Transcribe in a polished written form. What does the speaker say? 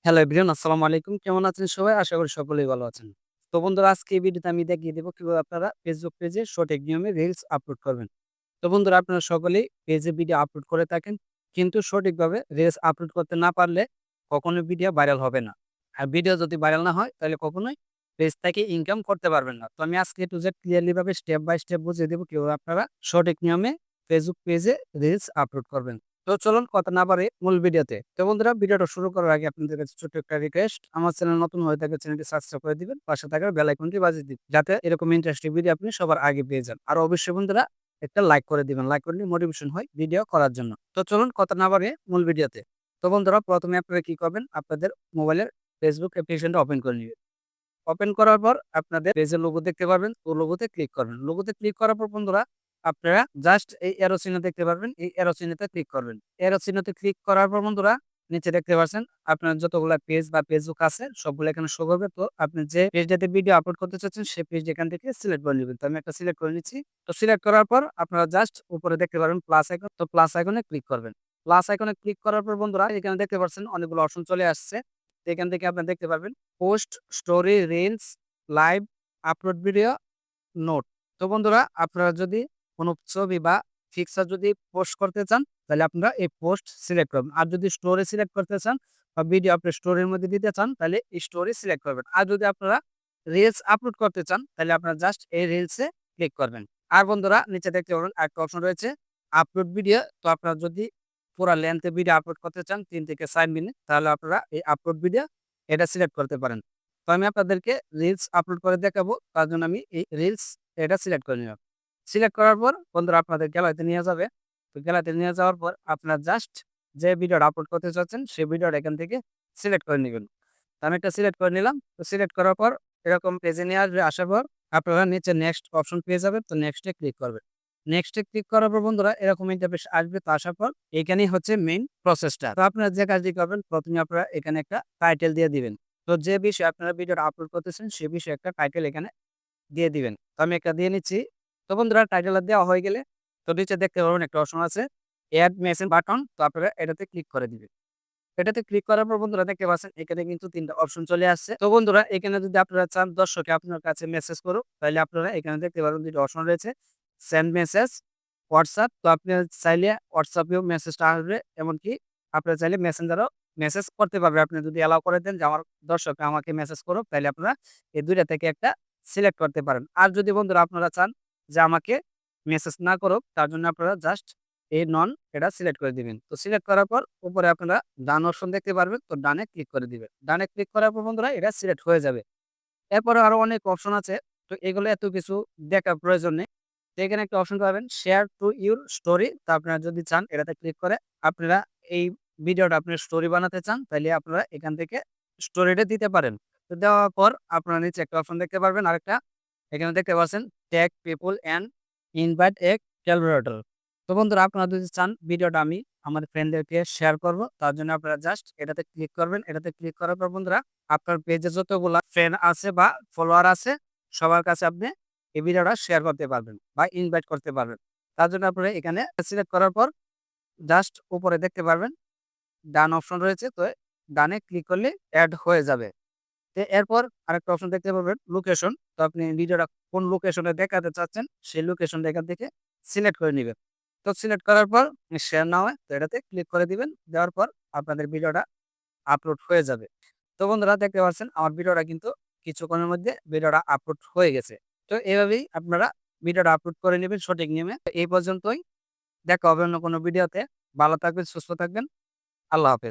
Hello everyone, আসসালামু আলাইকুম। কেমন আছেন সবাই? আশা করি সকলেই ভালো আছেন। তো বন্ধুরা, আজকে এই ভিডিওতে আমি দেখিয়ে দেব কিভাবে আপনারা ফেসবুক পেজে সঠিক নিয়মে রিলস আপলোড করবেন। তো বন্ধুরা, আপনারা সকলেই পেজে ভিডিও আপলোড করে থাকেন, কিন্তু সঠিকভাবে রিলস আপলোড করতে না পারলে কখনোই ভিডিও ভাইরাল হবে না। আর ভিডিও যদি ভাইরাল না হয় তাহলে কখনোই পেজ থেকে ইনকাম করতে পারবেন না। তো আমি আজকে A to Z ক্লিয়ারলি ভাবে স্টেপ বাই স্টেপ বুঝিয়ে দেব কিভাবে আপনারা সঠিক নিয়মে ফেসবুক পেজে রিলস আপলোড করবেন। তো চলুন কথা না বাড়িয়ে মূল ভিডিওতে। তো বন্ধুরা, ভিডিওটা শুরু করার আগে আপনাদের কাছে ছোট্ট একটা রিকোয়েস্ট, আমার চ্যানেল নতুন হয়ে থাকলে চ্যানেলটি সাবস্ক্রাইব করে দিবেন, পাশে থাকা বেল আইকনটি বাজিয়ে দিবেন, যাতে এরকম ইন্টারেস্টিং ভিডিও আপনি সবার আগে পেয়ে যান। আর অবশ্যই বন্ধুরা একটা লাইক করে দিবেন, লাইক করলে মোটিভেশন হয় ভিডিও করার জন্য। তো চলুন কথা না বাড়িয়ে মূল ভিডিওতে। তো বন্ধুরা, প্রথমে আপনারা কি করবেন, আপনাদের মোবাইলের ফেসবুক অ্যাপ্লিকেশনটা ওপেন করে নিবেন। ওপেন করার পর আপনাদের পেজের লোগো দেখতে পারবেন। তো লোগোতে ক্লিক করবেন। লোগোতে ক্লিক করার পর বন্ধুরা, আপনারা জাস্ট এই অ্যারো চিহ্ন দেখতে পারবেন। এই অ্যারো চিহ্নতে ক্লিক করবেন। অ্যারো চিহ্নতে ক্লিক করার পর বন্ধুরা, নিচে দেখতে পাচ্ছেন আপনার যতগুলা পেজ বা ফেসবুক আছে সবগুলো এখানে শো করবে। তো আপনি যে পেজটাতে ভিডিও আপলোড করতে চাচ্ছেন সেই পেজটা এখান থেকে সিলেক্ট করে নিবেন। তো আমি একটা সিলেক্ট করে নিচ্ছি। তো সিলেক্ট করার পর আপনারা জাস্ট উপরে দেখতে পারবেন প্লাস আইকন। তো প্লাস আইকনে ক্লিক করবেন। প্লাস আইকনে ক্লিক করার পর বন্ধুরা, এখানে দেখতে পাচ্ছেন অনেকগুলো অপশন চলে আসছে। তো এখান থেকে আপনারা দেখতে পারবেন post, story, reels, live, upload video, note. তো বন্ধুরা, আপনারা যদি কোনো ছবি বা পিকচার যদি পোস্ট করতে চান তাহলে আপনারা এই পোস্ট সিলেক্ট করবেন। আর যদি স্টোরি সিলেক্ট করতে চান বা ভিডিও আপনি স্টোরির মধ্যে দিতে চান তাহলে স্টোরি সিলেক্ট করবেন। আর যদি আপনারা রিলস আপলোড করতে চান তাহলে আপনারা জাস্ট এই রিলসে ক্লিক করবেন। আর বন্ধুরা, নিচে দেখতে পাবেন আরেকটা অপশন রয়েছে আপলোড ভিডিও। তো আপনারা যদি পুরা লেন্থে ভিডিও আপলোড করতে চান ৩ থেকে ৪ মিনিট, তাহলে আপনারা এই আপলোড ভিডিও এটা সিলেক্ট করতে পারেন। তো আমি আপনাদেরকে রিলস আপলোড করে দেখাবো। তার জন্য আমি এই রিলস এটা সিলেক্ট করে নিলাম। সিলেক্ট করার পর বন্ধুরা আপনাদের গ্যালারিতে নিয়ে যাবে। তো গ্যালারিতে নিয়ে যাওয়ার পর আপনারা জাস্ট যে ভিডিওটা আপলোড করতে চাচ্ছেন সেই ভিডিওটা এখান থেকে সিলেক্ট করে নিবেন। তো আমি একটা সিলেক্ট করে নিলাম। তো সিলেক্ট করার পর এরকম পেজে নিয়ে আসবে। আসার পর আপনারা নিচে নেক্সট অপশন পেয়ে যাবেন। তো নেক্সট এ ক্লিক করবেন। নেক্সট এ ক্লিক করার পর বন্ধুরা এরকম ইন্টারফেস আসবে। তো আসার পর এখানেই হচ্ছে মেইন প্রসেসটা। তো আপনারা যে কাজটি করবেন, প্রথমে আপনারা এখানে একটা টাইটেল দিয়ে দিবেন। তো যে বিষয়ে আপনারা ভিডিওটা আপলোড করতেছেন সে বিষয়ে একটা টাইটেল এখানে দিয়ে দিবেন। তো আমি একটা দিয়ে নিচ্ছি। তো বন্ধুরা, টাইটেল দেওয়া হয়ে গেলে তো নিচে দেখতে পারবেন একটা অপশন আছে এড মেসেজ বাটন। তো আপনারা এটাতে ক্লিক করে দিবেন। এটাতে ক্লিক করার পর বন্ধুরা দেখতে পাচ্ছেন এখানে কিন্তু ৩ টা অপশন চলে আসছে। তো বন্ধুরা, এখানে যদি আপনারা চান দর্শকে আপনার কাছে মেসেজ করুক তাহলে আপনারা এখানে দেখতে পারবেন ২ টা অপশন রয়েছে, সেন্ড মেসেজ, হোয়াটসঅ্যাপ। তো আপনি চাইলে হোয়াটসঅ্যাপেও মেসেজটা আসবে, এমনকি আপনারা চাইলে মেসেঞ্জারও মেসেজ করতে পারবে। আপনি যদি অ্যালাও করে দেন যে আমার দর্শক আমাকে মেসেজ করুক, তাহলে আপনারা এই ২ টা থেকে একটা সিলেক্ট করতে পারেন। আর যদি বন্ধুরা আপনারা চান যে আমাকে মেসেজ না করুক, তার জন্য আপনারা জাস্ট এই নন এটা সিলেক্ট করে দিবেন। তো সিলেক্ট করার পর উপরে আপনারা ডান অপশন দেখতে পারবেন। তো ডানে ক্লিক করে দিবেন। ডানে ক্লিক করার পর বন্ধুরা এটা সিলেক্ট হয়ে যাবে। এরপরে আরো অনেক অপশন আছে। তো এগুলো এত কিছু দেখার প্রয়োজন নেই। তো এখানে একটা অপশন পাবেন শেয়ার টু ইউর স্টোরি। তো আপনারা যদি চান এটাতে ক্লিক করে আপনারা এই ভিডিওটা আপনি স্টোরি বানাতে চান তাহলে আপনারা এখান থেকে স্টোরিটা দিতে পারেন। তো দেওয়ার পর আপনারা নিচে একটা অপশন দেখতে পারবেন আরেকটা। এখানে দেখতে পাচ্ছেন tag people and invite A collaborator. তো বন্ধুরা, আপনারা যদি চান ভিডিওটা আমি আমার ফ্রেন্ডদেরকে শেয়ার করব, তার জন্য আপনারা জাস্ট এটাতে ক্লিক করবেন। এটাতে ক্লিক করার পর বন্ধুরা আপনার পেজে যতগুলা ফ্রেন্ড আছে বা ফলোয়ার আছে সবার কাছে আপনি এই ভিডিওটা শেয়ার করতে পারবেন বা ইনভাইট করতে পারবেন। তার জন্য আপনারা এখানে সিলেক্ট করার পর জাস্ট উপরে দেখতে পারবেন ডান অপশন রয়েছে। তো ডানে ক্লিক করলে এড হয়ে যাবে। তো এরপর আরেকটা অপশন দেখতে পাবেন লোকেশন। তো আপনি ভিডিওটা কোন লোকেশনে দেখাতে চাচ্ছেন সেই লোকেশনটা এখান থেকে সিলেক্ট করে নিবেন। তো সিলেক্ট করার পর শেয়ার নাও তো এটাতে ক্লিক করে দিবেন। দেওয়ার পর আপনাদের ভিডিওটা আপলোড হয়ে যাবে। তো বন্ধুরা, দেখতে পাচ্ছেন আমার ভিডিওটা কিন্তু কিছুক্ষণের মধ্যে ভিডিওটা আপলোড হয়ে গেছে। তো এভাবেই আপনারা ভিডিওটা আপলোড করে নেবেন সঠিক নিয়মে। এই পর্যন্তই। দেখা হবে অন্য কোনো ভিডিওতে। ভালো থাকবেন, সুস্থ থাকবেন। আল্লাহ হাফেজ।